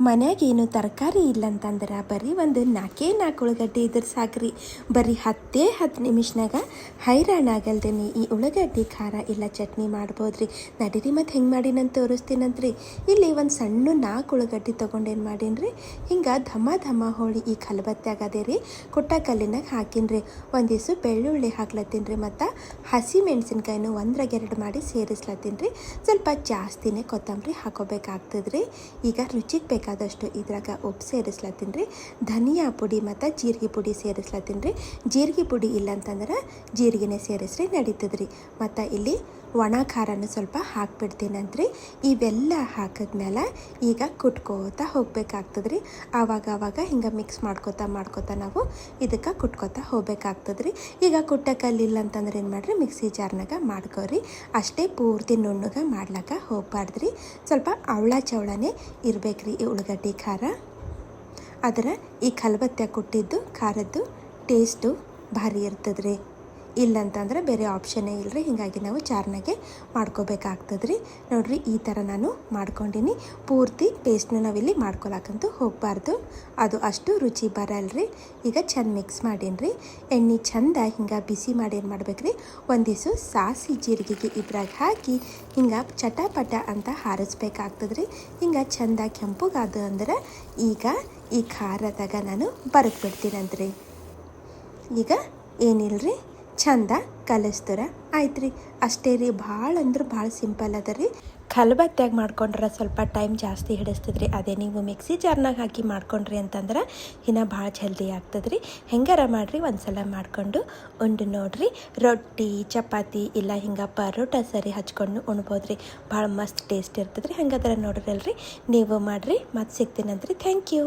ಮನ್ಯಾಗೇನು ತರಕಾರಿ ಇಲ್ಲ ಅಂತಂದ್ರೆ ಬರೀ ಒಂದು 4 ಉಳ್ಳಾಗಡ್ಡಿ ಇದ್ರೆ ಸಾಕ್ರಿ. ಬರೀ 10 ನಿಮಿಷನಾಗ ಹೈರಾಣ ಆಗಲ್ದೇನೆ ಈ ಉಳ್ಳಾಗಡ್ಡಿ ಖಾರ ಇಲ್ಲ ಚಟ್ನಿ ಮಾಡ್ಬೋದ್ರಿ. ನಡೀರಿ ಮತ್ತು ಹೆಂಗೆ ಮಾಡಿನಂತ ತೋರಿಸ್ತೀನಂತ್ರಿ. ಇಲ್ಲಿ ಒಂದು ಸಣ್ಣ 4 ಉಳ್ಳಾಗಡ್ಡಿ ತೊಗೊಂಡೇನು ಮಾಡೀನಿ, ಹಿಂಗೆ ಧಮ ಹೋಳಿ ಈ ಕಲ್ಬತ್ಯಾಗ ಅದೇ ರೀ ಕುಟ್ಟ ಕಲ್ಲಿನಾಗ ಹಾಕಿನ್ರಿ. ಒಂದಿವ್ಸ ಬೆಳ್ಳುಳ್ಳಿ ಹಾಕ್ಲತ್ತೀನಿ ರೀ, ಮತ್ತು ಹಸಿ ಮೆಣಸಿನ್ಕಾಯಿನೂ 1-2 ಮಾಡಿ ಸೇರಿಸ್ಲತ್ತೀನಿ ರೀ. ಸ್ವಲ್ಪ ಜಾಸ್ತಿನೇ ಕೊತ್ತಂಬರಿ ಹಾಕೋಬೇಕಾಗ್ತದ್ರಿ. ಈಗ ರುಚಿಗೆ ಬೇಕಾದಷ್ಟು ಇದ್ರಾಗ ಉಪ್ಪು ಸೇರಿಸ್ಲತ್ತೀನಿ ರೀ. ಧನಿಯಾ ಪುಡಿ ಮತ್ತು ಜೀರಿಗೆ ಪುಡಿ ಸೇರಿಸ್ಲತ್ತೀನಿ ರೀ. ಜೀರಿಗೆ ಪುಡಿ ಇಲ್ಲಂತಂದ್ರೆ ಜೀರಿಗೆನೇ ಸೇರಿಸ್ರಿ ನಡೀತದ್ರಿ. ಮತ್ತು ಇಲ್ಲಿ ಒಣ ಖಾರನೂ ಸ್ವಲ್ಪ ಹಾಕ್ಬಿಡ್ತೀನಂತ್ರಿ. ಇವೆಲ್ಲ ಹಾಕಿದ್ಮೇಲೆ ಈಗ ಕುಟ್ಕೋತಾ ಹೋಗ್ಬೇಕಾಗ್ತದ್ರಿ. ಆವಾಗ ಹಿಂಗೆ ಮಿಕ್ಸ್ ಮಾಡ್ಕೋತಾ ನಾವು ಇದಕ್ಕೆ ಕುಟ್ಕೋತಾ ಹೋಗ್ಬೇಕಾಗ್ತದ್ರಿ. ಈಗ ಕುಟ್ಟಕ್ಕಲ್ಲಿಲ್ಲ ಅಂತಂದ್ರೆ ಏನು ಮಾಡಿರಿ, ಮಿಕ್ಸಿ ಜಾರ್ನಾಗ ಮಾಡ್ಕೋರಿ. ಅಷ್ಟೇ ಪೂರ್ತಿ ನುಣ್ಣಗೆ ಮಾಡ್ಲಿಕ್ಕೆ ಹೋಗ್ಬಾರ್ದ್ರಿ. ಸ್ವಲ್ಪ ಚವಳನೇ ಇರಬೇಕ್ರಿ ಈ ಉಳ್ಳಾಗಡ್ಡಿ ಖಾರ. ಆದರೆ ಈ ಕಲ್ಬತ್ಯಾಗ ಕುಟ್ಟಿದ್ದು ಖಾರದ್ದು ಟೇಸ್ಟು ಭಾರಿ ಇರ್ತದ್ರಿ. ಇಲ್ಲಂತಂದ್ರೆ ಬೇರೆ ಆಪ್ಷನ್ನೇ ಇಲ್ಲರಿ. ಹೀಗಾಗಿ ನಾವು ಜಾರ್ನಾಗೆ ಮಾಡ್ಕೋಬೇಕಾಗ್ತದ್ರಿ. ನೋಡಿರಿ, ಈ ಥರ ನಾನು ಮಾಡ್ಕೊಂಡಿನಿ. ಪೂರ್ತಿ ಪೇಸ್ಟ್ನ ನಾವಿಲ್ಲಿ ಮಾಡ್ಕೊಳಕ್ಕಂತೂ ಹೋಗಬಾರ್ದು, ಅದು ಅಷ್ಟು ರುಚಿ ಬರಲ್ರಿ. ಈಗ ಚಂದ ಮಿಕ್ಸ್ ಮಾಡೀನಿ. ಎಣ್ಣೆ ಚಂದ ಹಿಂಗೆ ಬಿಸಿ ಮಾಡಿ ಏನು ಮಾಡ್ಬೇಕ್ರಿ, ಒಂದಿವ್ಸ ಸಾಸಿ ಜೀರಿಗೆಗೆ ಇದ್ರಾಗ ಹಾಕಿ ಹಿಂಗೆ ಚಟಪಟ ಅಂತ ಹಾರಿಸ್ಬೇಕಾಗ್ತದ್ರಿ. ಹಿಂಗೆ ಚಂದ ಕೆಂಪುಗಾದ ಅಂದ್ರೆ ಈಗ ಈ ಖಾರದಾಗ ನಾನು ಬರದ್ಬಿಡ್ತೀನಂತ್ರಿ. ಈಗ ಏನಿಲ್ಲರಿ, ಚಂದ ಕಲಿಸ್ತಾರ ಆಯ್ತು ರೀ. ಅಷ್ಟೇ ರೀ, ಭಾಳ ಅಂದ್ರೆ ಭಾಳ ಸಿಂಪಲ್ ಅದ ರೀ. ಕಲ್ಬತ್ಯಾಗ ಮಾಡ್ಕೊಂಡ್ರೆ ಸ್ವಲ್ಪ ಟೈಮ್ ಜಾಸ್ತಿ ಹಿಡಿಸ್ತದ್ರಿ. ಅದೇ ನೀವು ಮಿಕ್ಸಿ ಜಾರ್ನಾಗ ಹಾಕಿ ಮಾಡ್ಕೊಂಡ್ರಿ ಅಂತಂದ್ರೆ ಇನ್ನೂ ಭಾಳ ಜಲ್ದಿ ಆಗ್ತದ್ರಿ. ಹೆಂಗಾರ ಮಾಡಿರಿ, ಒಂದ್ಸಲ ಮಾಡ್ಕೊಂಡು ಉಂಡು ನೋಡ್ರಿ. ರೊಟ್ಟಿ ಚಪಾತಿ ಇಲ್ಲ ಹಿಂಗೆ ಪರೋಟ ಸರಿ ಹಚ್ಕೊಂಡು ಉಣ್ಬೋದ್ರಿ. ಭಾಳ ಮಸ್ತ್ ಟೇಸ್ಟ್ ಇರ್ತದ್ರಿ. ಹಂಗಾದ್ರೆ ನೋಡ್ರಲ್ರಿ, ನೀವು ಮಾಡಿರಿ. ಮತ್ತೆ ಸಿಗ್ತೀನಂತ್ರಿ. Thank you.